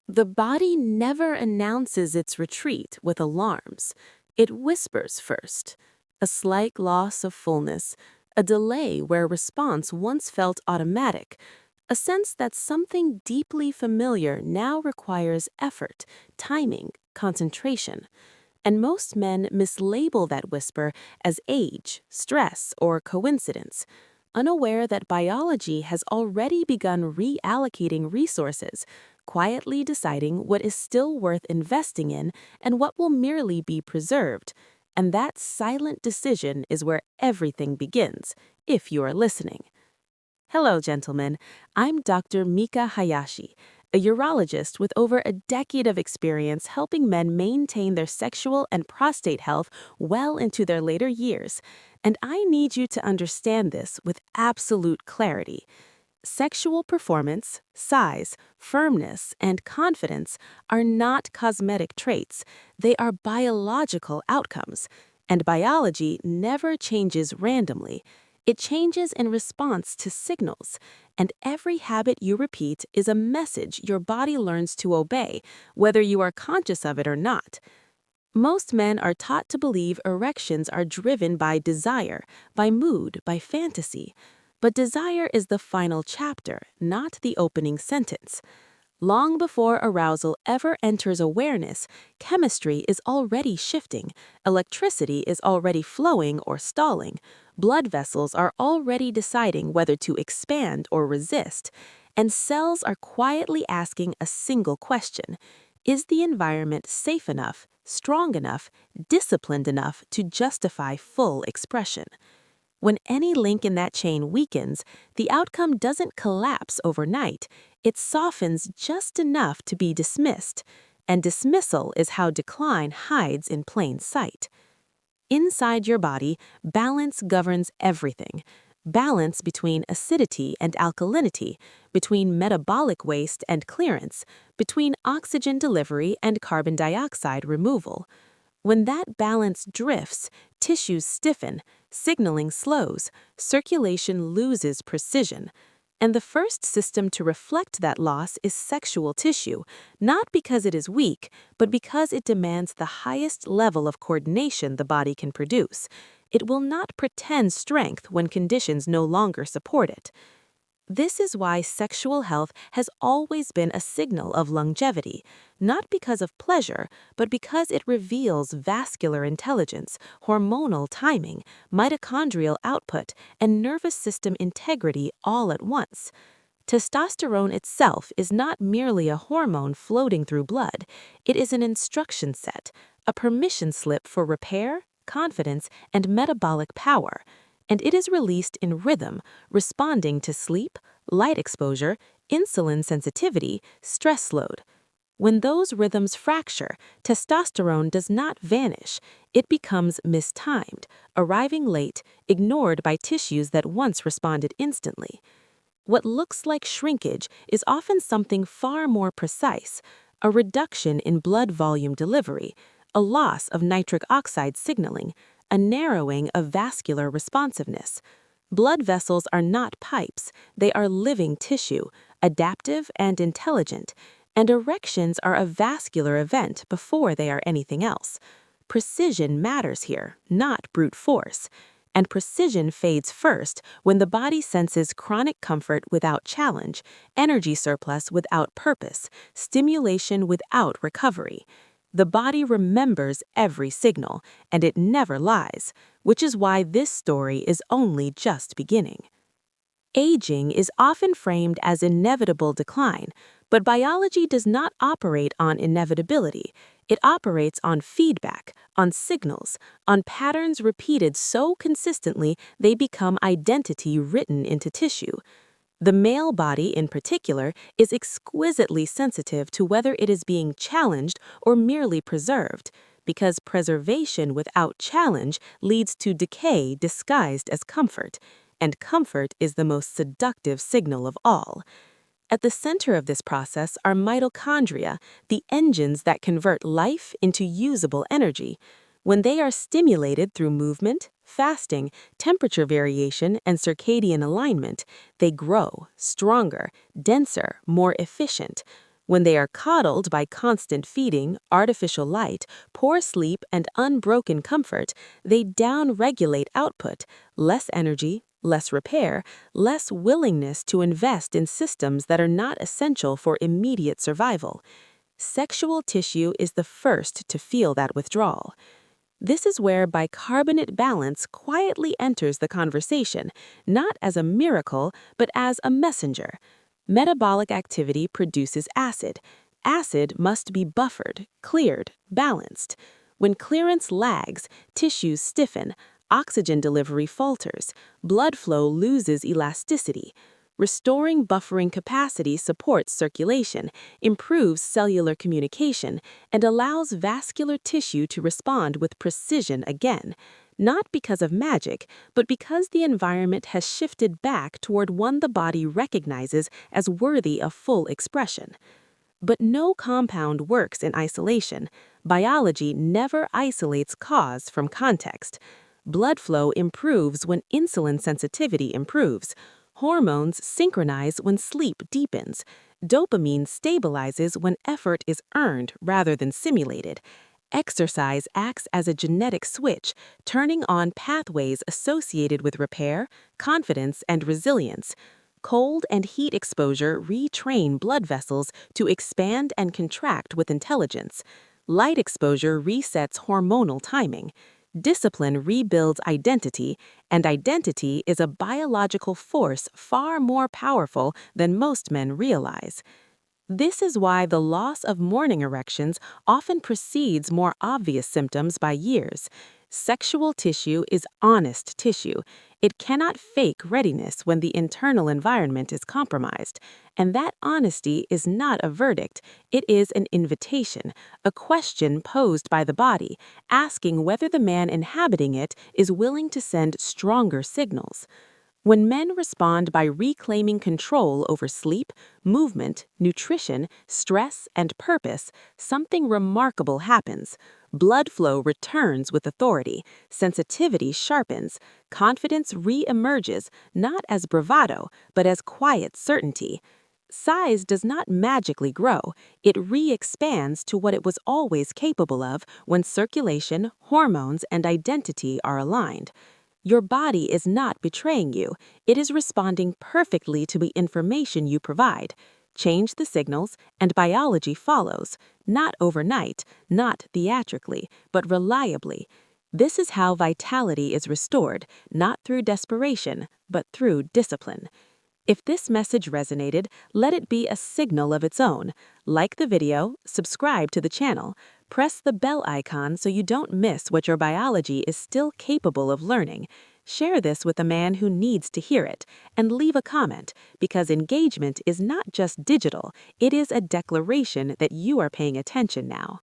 The body never announces its retreat with alarms. It whispers first. A slight loss of fullness, a delay where response once felt automatic, a sense that something deeply familiar now requires effort, timing, concentration. And most men mislabel that whisper as age, stress, or coincidence, unaware that biology has already begun reallocating resources, quietly deciding what is still worth investing in and what will merely be preserved. And that silent decision is where everything begins, if you are listening. Hello, gentlemen. I'm Dr. Mika Hayashi, a urologist with over a decade of experience helping men maintain their sexual and prostate health well into their later years. And I need you to understand this with absolute clarity. Sexual performance, size, firmness, and confidence are not cosmetic traits. They are biological outcomes. And biology never changes randomly. It changes in response to signals, and every habit you repeat is a message your body learns to obey, whether you are conscious of it or not. Most men are taught to believe erections are driven by desire, by mood, by fantasy. But desire is the final chapter, not the opening sentence. Long before arousal ever enters awareness, chemistry is already shifting, electricity is already flowing or stalling, blood vessels are already deciding whether to expand or resist, and cells are quietly asking a single question: is the environment safe enough, strong enough, disciplined enough to justify full expression? When any link in that chain weakens, the outcome doesn't collapse overnight. It softens just enough to be dismissed, and dismissal is how decline hides in plain sight. Inside your body, balance governs everything. Balance between acidity and alkalinity, between metabolic waste and clearance, between oxygen delivery and carbon dioxide removal. When that balance drifts, tissues stiffen, signaling slows, circulation loses precision. And the first system to reflect that loss is sexual tissue, not because it is weak, but because it demands the highest level of coordination the body can produce. It will not pretend strength when conditions no longer support it. This is why sexual health has always been a signal of longevity, not because of pleasure, but because it reveals vascular intelligence, hormonal timing, mitochondrial output, and nervous system integrity all at once. Testosterone itself is not merely a hormone floating through blood. It is an instruction set, a permission slip for repair, confidence, and metabolic power. And it is released in rhythm, responding to sleep, light exposure, insulin sensitivity, stress load. When those rhythms fracture, testosterone does not vanish. It becomes mistimed, arriving late, ignored by tissues that once responded instantly. What looks like shrinkage is often something far more precise: a reduction in blood volume delivery, a loss of nitric oxide signaling, a narrowing of vascular responsiveness. Blood vessels are not pipes, they are living tissue, adaptive and intelligent, and erections are a vascular event before they are anything else. Precision matters here, not brute force. And precision fades first when the body senses chronic comfort without challenge, energy surplus without purpose, stimulation without recovery. The body remembers every signal, and it never lies, which is why this story is only just beginning. Aging is often framed as inevitable decline, but biology does not operate on inevitability. It operates on feedback, on signals, on patterns repeated so consistently they become identity written into tissue. The male body, in particular, is exquisitely sensitive to whether it is being challenged or merely preserved, because preservation without challenge leads to decay disguised as comfort, and comfort is the most seductive signal of all. At the center of this process are mitochondria, the engines that convert life into usable energy. When they are stimulated through movement, fasting, temperature variation, and circadian alignment, they grow, stronger, denser, more efficient. When they are coddled by constant feeding, artificial light, poor sleep, and unbroken comfort, they down-regulate output, less energy, less repair, less willingness to invest in systems that are not essential for immediate survival. Sexual tissue is the first to feel that withdrawal. This is where bicarbonate balance quietly enters the conversation, not as a miracle, but as a messenger. Metabolic activity produces acid. Acid must be buffered, cleared, balanced. When clearance lags, tissues stiffen, oxygen delivery falters, blood flow loses elasticity. Restoring buffering capacity supports circulation, improves cellular communication, and allows vascular tissue to respond with precision again, not because of magic, but because the environment has shifted back toward one the body recognizes as worthy of full expression. But no compound works in isolation. Biology never isolates cause from context. Blood flow improves when insulin sensitivity improves. Hormones synchronize when sleep deepens. Dopamine stabilizes when effort is earned rather than simulated. Exercise acts as a genetic switch, turning on pathways associated with repair, confidence, and resilience. Cold and heat exposure retrain blood vessels to expand and contract with intelligence. Light exposure resets hormonal timing. Discipline rebuilds identity, and identity is a biological force far more powerful than most men realize. This is why the loss of morning erections often precedes more obvious symptoms by years. Sexual tissue is honest tissue. It cannot fake readiness when the internal environment is compromised. And that honesty is not a verdict. It is an invitation, a question posed by the body, asking whether the man inhabiting it is willing to send stronger signals. When men respond by reclaiming control over sleep, movement, nutrition, stress, and purpose, something remarkable happens. Blood flow returns with authority, sensitivity sharpens, confidence re-emerges, not as bravado, but as quiet certainty. Size does not magically grow, it re-expands to what it was always capable of when circulation, hormones, and identity are aligned. Your body is not betraying you. It is responding perfectly to the information you provide. Change the signals, and biology follows, not overnight, not theatrically, but reliably. This is how vitality is restored, not through desperation, but through discipline. If this message resonated, let it be a signal of its own. Like the video, subscribe to the channel, press the bell icon so you don't miss what your biology is still capable of learning. Share this with a man who needs to hear it, and leave a comment, because engagement is not just digital, it is a declaration that you are paying attention now.